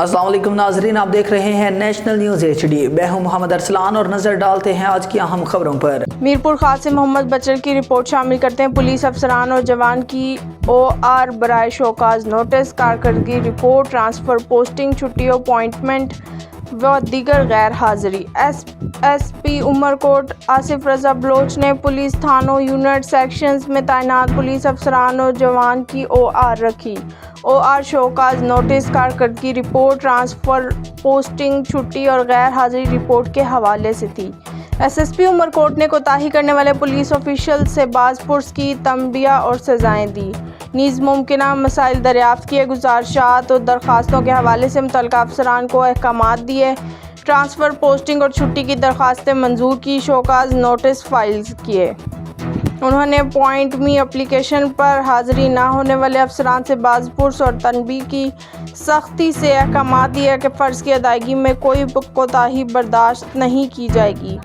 السلام علیکم ناظرین، آپ دیکھ رہے ہیں نیشنل نیوز HD۔ میں ہوں محمد ارسلان اور نظر ڈالتے ہیں آج کی اہم خبروں پر۔ میرپور خاص سے محمد بچر کی رپورٹ شامل کرتے ہیں۔ پولیس افسران اور جوان کی OR برائے شوکاز نوٹس، کارکردگی رپورٹ، ٹرانسفر، پوسٹنگ، چھٹی، اپائنٹمنٹ و دیگر غیر حاضری۔ SP عمرکوٹ آصف رضا بلوچ نے پولیس تھانوں، یونٹ، سیکشنز میں تعینات پولیس افسران اور جوان کی OR رکھی۔ OR شوکاز نوٹس، کارکردگی رپورٹ، ٹرانسفر، پوسٹنگ، چھٹی اور غیر حاضری رپورٹ کے حوالے سے تھی۔ SSP عمرکوٹ نے کوتاہی کرنے والے پولیس آفیشل سے باز پرس کی، تنبیہ اور سزائیں دی، نیز ممکنہ مسائل دریافت کیے، گزارشات اور درخواستوں کے حوالے سے متعلقہ افسران کو احکامات دیے، ٹرانسفر، پوسٹنگ اور چھٹی کی درخواستیں منظور کی، شوکاز نوٹس فائل کیے۔ انہوں نے اپوائنٹ می اپلیکیشن پر حاضری نہ ہونے والے افسران سے باز پرس اور تنبیہ کی، سختی سے احکامات دیے کہ فرض کی ادائیگی میں کوئی کوتاہی برداشت نہیں کی جائے گی۔